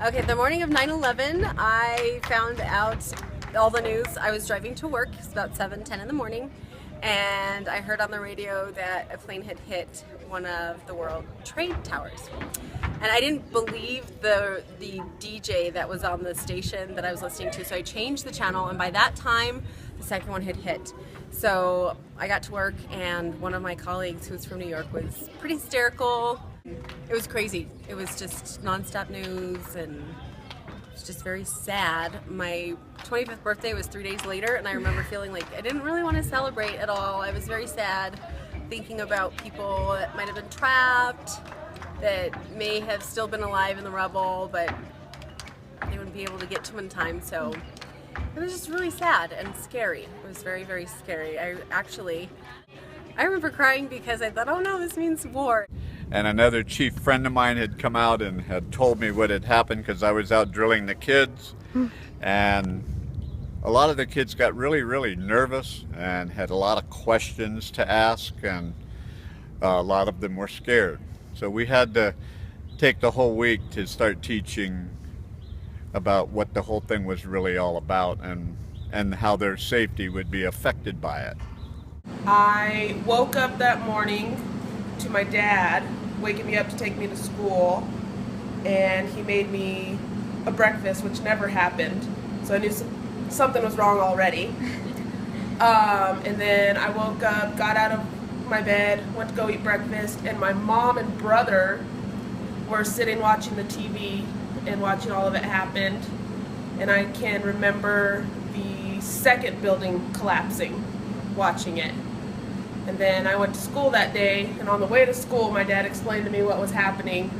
Okay, the morning of 9/11, I found out all the news. I was driving to work. It's about 7:10 in the morning, and I heard on the radio that a plane had hit one of the World Trade Towers. And I didn't believe the DJ that was on the station that I was listening to, so I changed the channel, and by that time, the second one had hit. So I got to work, and one of my colleagues who's from New York was pretty hysterical. It was crazy. It was just nonstop news, and it's just very sad. My 25th birthday was 3 days later, and I remember feeling like I didn't really want to celebrate at all. I was very sad, thinking about people that might have been trapped, that may have still been alive in the rubble, but they wouldn't be able to get to them in time. So it was just really sad and scary. It was very, very scary. I remember crying because I thought, oh no, this means war. And another chief friend of mine had come out and had told me what had happened because I was out drilling the kids. And a lot of the kids got really, really nervous and had a lot of questions to ask, and a lot of them were scared. So we had to take the whole week to start teaching about what the whole thing was really all about, and how their safety would be affected by it. I woke up that morning to my dad waking me up to take me to school, and he made me a breakfast, which never happened, so I knew something was wrong already. And then I woke up, got out of my bed, went to go eat breakfast, and my mom and brother were sitting watching the TV and watching all of it happen. And I can remember the second building collapsing, watching it. And then I went to school that day, and on the way to school, my dad explained to me what was happening.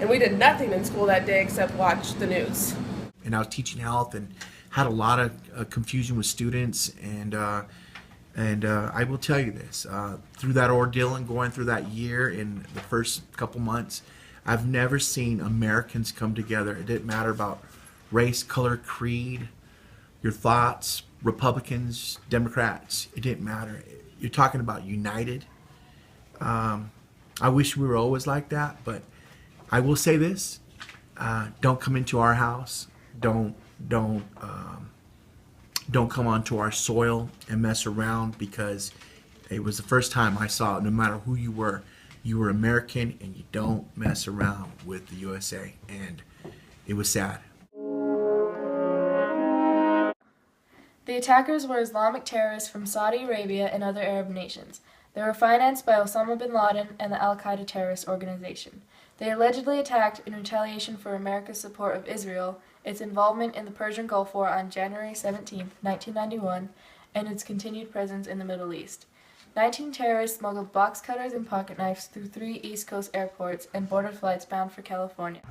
And we did nothing in school that day except watch the news. And I was teaching health and had a lot of confusion with students. And I will tell you this, through that ordeal and going through that year in the first couple months, I've never seen Americans come together. It didn't matter about race, color, creed, your thoughts, Republicans, Democrats. It didn't matter. You're talking about united. I wish we were always like that, but I will say this: don't come into our house. Don't come onto our soil and mess around, because it was the first time I saw it. No matter who you were American, and you don't mess around with the USA. And it was sad. The attackers were Islamic terrorists from Saudi Arabia and other Arab nations. They were financed by Osama bin Laden and the Al-Qaeda terrorist organization. They allegedly attacked in retaliation for America's support of Israel, its involvement in the Persian Gulf War on January 17, 1991, and its continued presence in the Middle East. 19 terrorists smuggled box cutters and pocket knives through 3 East Coast airports and boarded flights bound for California.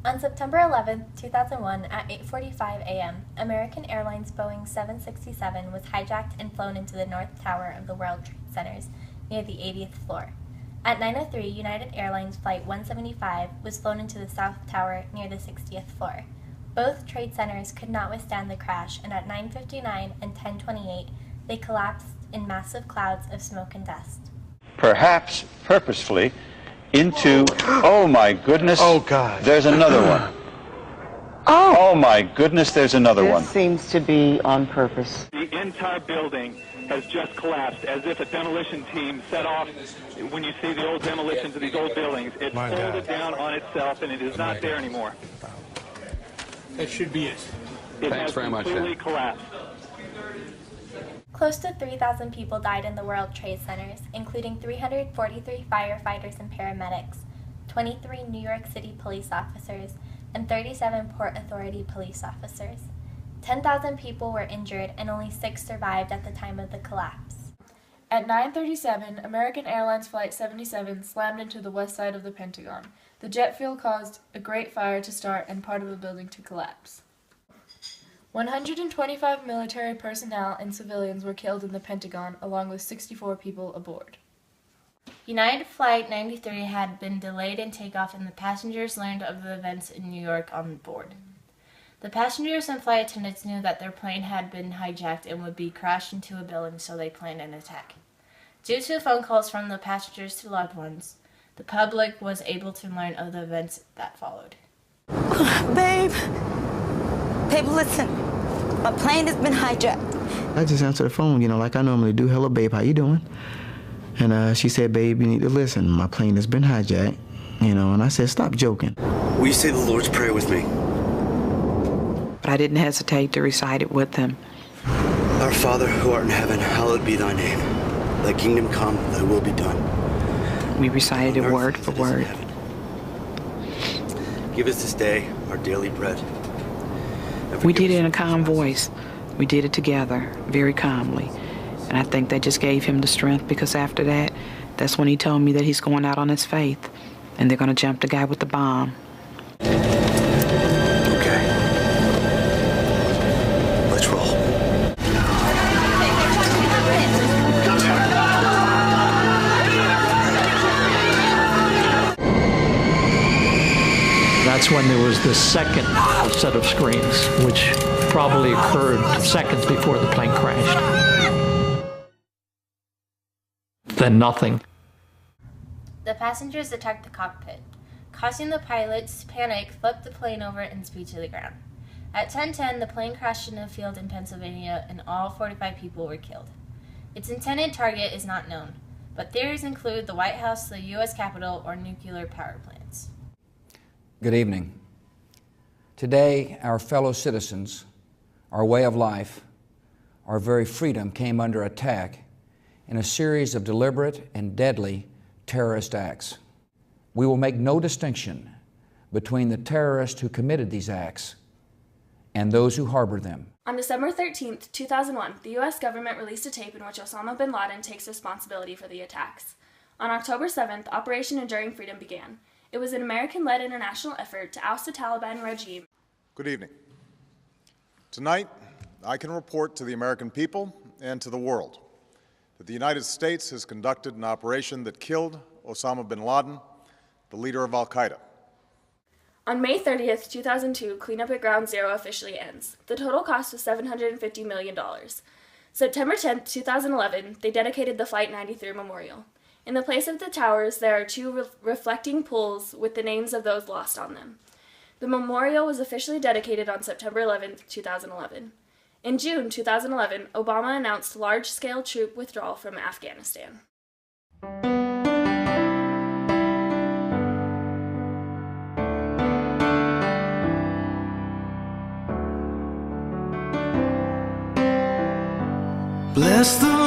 On September 11, 2001, at 8:45 a.m., American Airlines Boeing 767 was hijacked and flown into the North Tower of the World Trade Centers near the 80th floor. At 9:03, United Airlines Flight 175 was flown into the South Tower near the 60th floor. Both trade centers could not withstand the crash, and at 9:59 and 10:28, they collapsed in massive clouds of smoke and dust. Perhaps purposefully into, oh my goodness, oh God, there's another one. Oh my goodness, there's another one. This seems to be on purpose. The entire building has just collapsed, as if a demolition team set off. When you see the old demolitions of these old buildings, it folded down on itself, and it is not there anymore. That should be it. It has completely collapsed. Close to 3,000 people died in the World Trade Centers, including 343 firefighters and paramedics, 23 New York City police officers, and 37 Port Authority police officers. 10,000 people were injured, and only 6 survived at the time of the collapse. At 9:37, American Airlines Flight 77 slammed into the west side of the Pentagon. The jet fuel caused a great fire to start and part of the building to collapse. 125 military personnel and civilians were killed in the Pentagon, along with 64 people aboard. United Flight 93 had been delayed in takeoff, and the passengers learned of the events in New York on board. The passengers and flight attendants knew that their plane had been hijacked and would be crashed into a building, so they planned an attack. Due to phone calls from the passengers to loved ones, the public was able to learn of the events that followed. Babe. Babe, listen. My plane has been hijacked. I just answered the phone, like I normally do. Hello, babe, how you doing? And she said, babe, you need to listen. My plane has been hijacked, and I said, stop joking. Will you say the Lord's Prayer with me? But I didn't hesitate to recite it with them. Our Father, who art in heaven, hallowed be thy name. Thy kingdom come, thy will be done. We recited it word for word. Give us this day our daily bread. We did it in a calm voice. We did it together, very calmly. And I think that just gave him the strength, because after that, that's when he told me that he's going out on his faith and they're going to jump the guy with the bomb. Okay. Let's roll. That's when there was the second set of screams, which probably occurred seconds before the plane crashed. Then nothing. The passengers attacked the cockpit, causing the pilots to panic, flip the plane over, and speed to the ground. At 10:10, the plane crashed in a field in Pennsylvania, and all 45 people were killed. Its intended target is not known, but theories include the White House, the U.S. Capitol, or nuclear power plants. Good evening. Today, our fellow citizens, our way of life, our very freedom came under attack in a series of deliberate and deadly terrorist acts. We will make no distinction between the terrorists who committed these acts and those who harbor them. On December 13, 2001, the U.S. government released a tape in which Osama bin Laden takes responsibility for the attacks. On October 7th, Operation Enduring Freedom began. It was an American-led international effort to oust the Taliban regime. Good evening. Tonight, I can report to the American people and to the world that the United States has conducted an operation that killed Osama bin Laden, the leader of al-Qaeda. On May 30th, 2002, cleanup at Ground Zero officially ends. The total cost was $750 million. September 10th, 2011, they dedicated the Flight 93 Memorial. In the place of the towers, there are two reflecting pools with the names of those lost on them. The memorial was officially dedicated on September 11th, 2011. In June 2011, Obama announced large-scale troop withdrawal from Afghanistan. Bless the